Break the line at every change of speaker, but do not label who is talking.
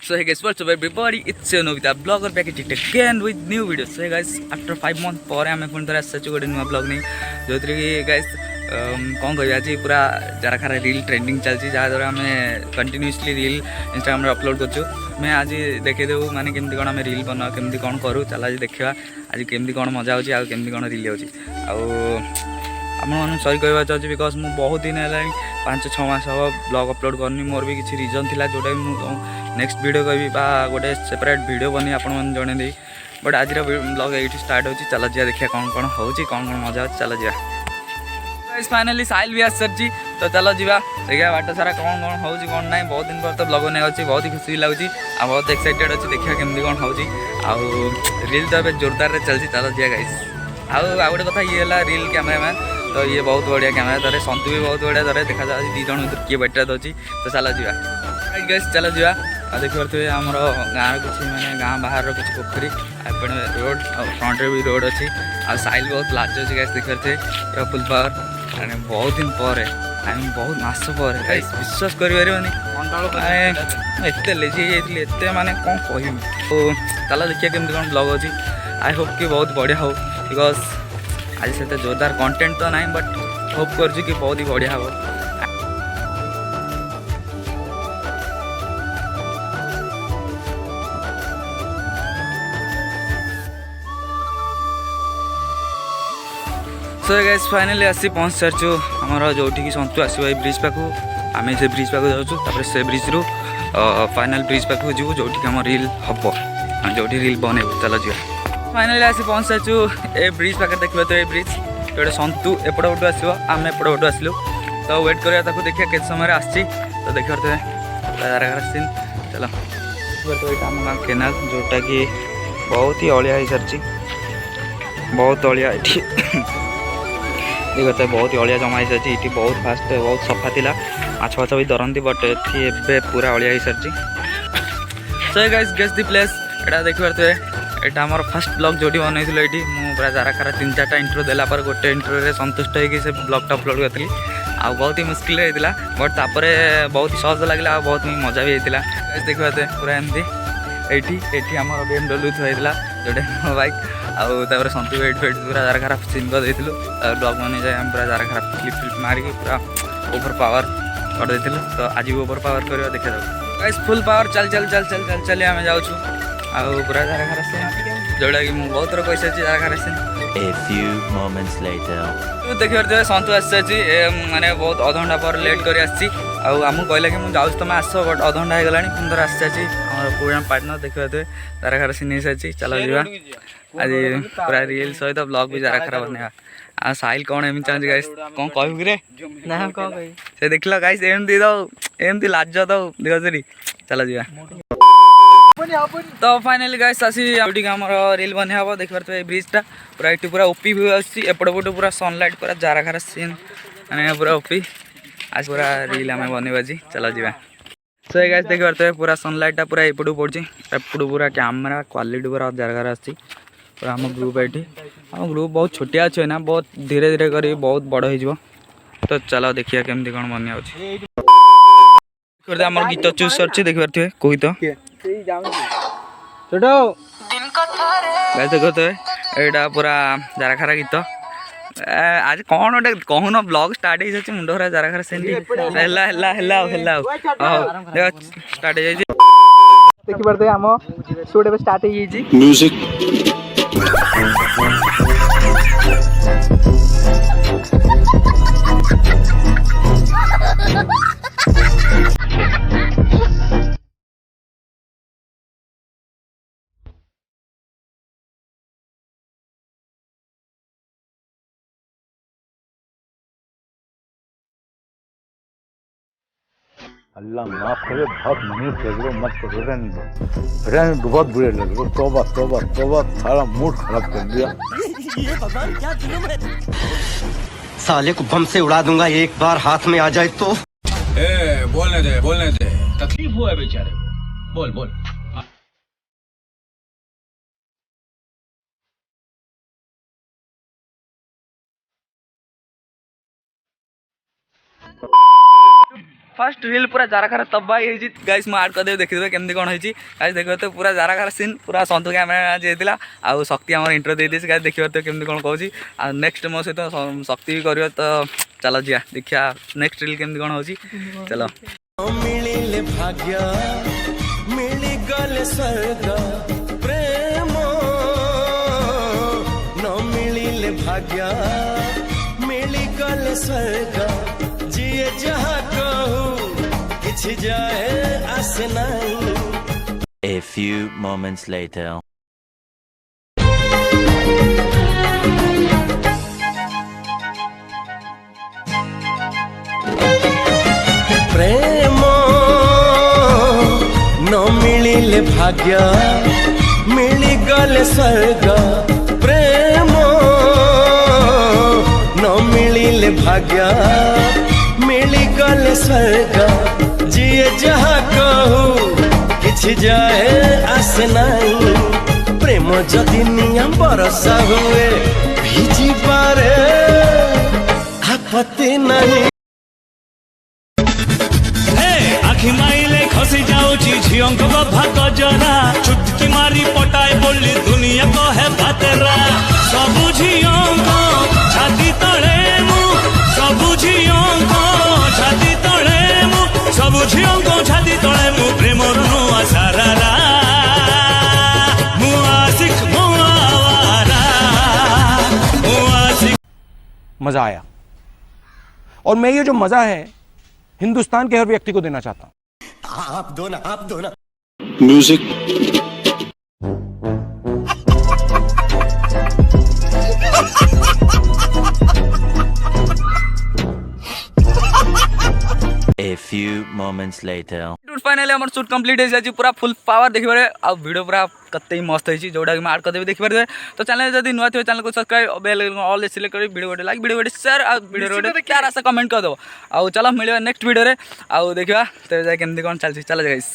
So hey guys, what's up everybody? It's Novita blogger back at it again with new videos. So hey guys, after 5 months पर आम पुणी थोड़ा आसू गोटे नुआ blog नहीं जो कि गाइस कौन कह आज पूरा जरा खारा रील ट्रेंडिंग चलती जहाँद्वारा आम कंटिन्यूसली रील इंस्टाग्राम अपलोड कर मैं आज देखे देव माने केमती कौन आम रील बना केमती कौन करूँ चल आज देखा आज केमती कौन मजा होमती कौन रील हो आपन सही कहवा चाहिए बिकज मुझे बहुत दिन है 5-6 मास हम ब्लॉग अपलोड करनी मोर भी किसी रीजन थी जोटा मुझे नेक्स्ट वीडियो कह गोटे सेपरेट वीडियो बनी आपन जन दे बट आज ब्लॉग ये स्टार्ट होची चल जा देखिए कौन कौन हो कौन कौन मजा हो चल जा फाइनाली साहिल भी आस सारी तो चलो जा देखिए बाट सारा कौन कौन हो कौन ना बहुत दिन पर तो ब्लॉग बना बहुत ही खुशी भी लगुच आ बहुत एक्साइटेड अच्छी देखिए केमती कौन हो रील तो ये जोरदार चलती चलो जा गाइस आउ गोटे कथा ये रील कैमरामैन तो ये बहुत बढ़िया कैमरा धरे संतु भी बहुत बढ़िया धरे देखा जाए दी जन भर किए बैटरी दौर तो चल जा गैस चल जा देखिए आम गाँव किसी मैंने गाँव बाहर कुछ पोखरी एपटे रोड फ्रंट भी रोड अच्छी आ साइल बहुत लाज अच्छी गैस देखिए फुल पावर मैंने बहुत दिन पर आई मीन बहुत मस पर विश्वास कर लेजी एत माने कौन कह तो चल देखिए केमती कौन ब्लॉग अच्छी आई होप कि बहुत बढ़िया हो बिकज आज से जोरदार कंटेंट तो नहीं बट होप कर कि बहुत ही बढ़िया हो सो गाइस फाइनली आसी पहुँच सारी आमर जो सन्तु आसो ब्रिज पाखु आम से ब्रिज पाखु जाऊँ से ब्रिज रू फाइनाल ब्रिज पाखु जीव जो आम रील हम जो रील बनइबू चल जा फाइनाली आसी पहुँच सारी ए ब्रिज पाखे देखिए तो ये ब्रिज जो सन्तु एपट पटू आसो आम एपट पटू आसलु तो वेट करा देखिए के समय आसी तो देखिए ताराघर सीन चलो तो ये आम गाँव केनाल जोटा कि बहुत ही अलिया हो सारी बहुत अलिया देखते बहुत ही अलिया जमा हो सारी बहुत फास्ट बहुत सफा थी माछ फाछ भी धरती बट ये पूरा अलिया हो sorry so guys guess the place एटा देखिए यहाँ आम फास्ट ब्लॉग जो बनई ये पूरा जरा खारा 3-4टा इंट्रो देला पर गोटे इंट्रो संतुष्ट होगी से ब्लॉगटा अपलोड करी आ बहुत ही मुस्किल होता बट तापर बहुत ही सहज लगे बहुत ही मजा भी होता देखिए पूरा एमती ये आम BMW थोड़ा जोटे बाइक आउे सन्तु वेट फेट पूरा जरा खारा सीन कर ब्लॉग बन जाए आम पूरा जरा खारा फ्लिप मारिक पूरा ओवर पावर कर तो आज भी ओवर पावर कर देखा गाइस फुल पावर चल चल चल चल चल चल आम जाऊँ पूरा जरा खारा सीन जोटा कि मुझे बहुत थर कही सारी जरा खारा सीन देखिए सन्तु आसी माने बहुत अधघंटा पर लेट कर आमको कहला कि मुझे तुम आस बट अधघंटा हो गला पुणी थर आसी सारी पूरा पार्टनर देखिए जरा खारा सीन सारी चलो जा आज पूरा रील सहित ब्लॉग भी जरा खारा बनेगा आ साहिल कौन एम चाहूँ गाइस कौन कहू रे ना कौन से देख लो गाइस एमती दो एमती लाज दो देख चलो जा तो फाइनाली गाइस आसी आम रील बन हम देखिए ब्रिजटा पूरा ये पूरा ओपी भी आसपट पटू पूरा सनलाइट पूरा जरा खारा सीन मैंने पूरा ओपी आज पूरा रील आम बनवा चलो जा सो ये गाइस देखिए पूरा सनलाइटा पूरा एपटू पड़ी एपटू पूरा कैमरा क्वालिटी पूरा जरा खारा आसी पूरा आम ग्रुप ये आम ग्रुप बहुत छोटिया अच्छे ना बहुत धीरे धीरे कर बहुत बड़ हो तो चलो देखिए केमती कौन बनिया आम गीत चूज कर देखिए कौ गीत देखते यहाँ पूरा जरा खारा गीत आज कौन गोटे कहून ब्लॉग स्टार्ट हो जाए मुंड खरा जरा खारा सेमती स्टार्ट हो देखी पारे आम शूट ए स्टार्ट हो
अल्लाह माफ करे बहुत मनीष लग रहे मत करो रहने दो बहुत बुरे लग रहे तोबा तोबा तोबा सारा मूड खराब कर दिया
ये भगवान क्या जुल्म है साले को बम से उड़ा दूंगा एक बार हाथ में आ जाए तो
बोलने दे तकलीफ हुआ है बेचारे को बोल बोल
फर्स्ट रील पूरा जाराखार तबाही होती गाइस मैं आड करदेवी देखिए केमती कौन होती गाइस देखिए तो पूरा जाराखार सीन पूरा सन्तु कैमेरा जेला आउ शक्ति आम इंट्रो दे गाइस देखिए तो केमती कौन कहूँ आ नेक्स्ट मो सहित शक्ति भी कर तो चलो जी देखिया नेक्स्ट रील केमती कौन होची चलो
मिलिले भाग्य मिली गले स्वर्ग प्रेम न मिलिले भाग्य मिली गले स्वर्ग जिए जहाँ कहूँ किछि जाए आस नहीं।
A few moments later.
प्रेम न मिलिले भाग्य मिली गले स्वर्ग प्रेम न मिलिले भाग्य मिली गले स्वर्ग जिए जहाँ कहूँ किछि जाए आस नहीं। प्रेम जदि निया बरसा हुए भिजी पारे आपत्ति नहीं।
आखि माइले खसी जाऊची झियों को भाग जरा चुटकी मारी पटाए बोली दुनिया को है भातरा सबु झियों को छाती तले मु सबु झियों को छाती तले मु सबु झियों को छाती तले मु प्रेम नुआ सारारा मुआसिक मुआवारा मुआसिक।
मजा आया और मैं ये जो मजा है हिंदुस्तान के हर व्यक्ति को देना चाहता हूं।
आप दो ना
A few moments later.
Finally आम शूट कम्प्लीट हो जाए पूरा फुल पावर देखिए आ वीडियो पूरा कते मस्त होती जोटा कि आड करदेवी देखिए तो चैनल जब नुआ थे चैनल को सब्सक्राइब बेल ऑल सिलेक्ट कर वीडियो गोटे लाइक वीडियो गोटे शेयर आ वीडियो गोटे प्यार सा कमेंट कर दो आउ चलो मिले नेक्स्ट वीडियो रे आउ देखा तो केमती कौन चलती चल गाइस।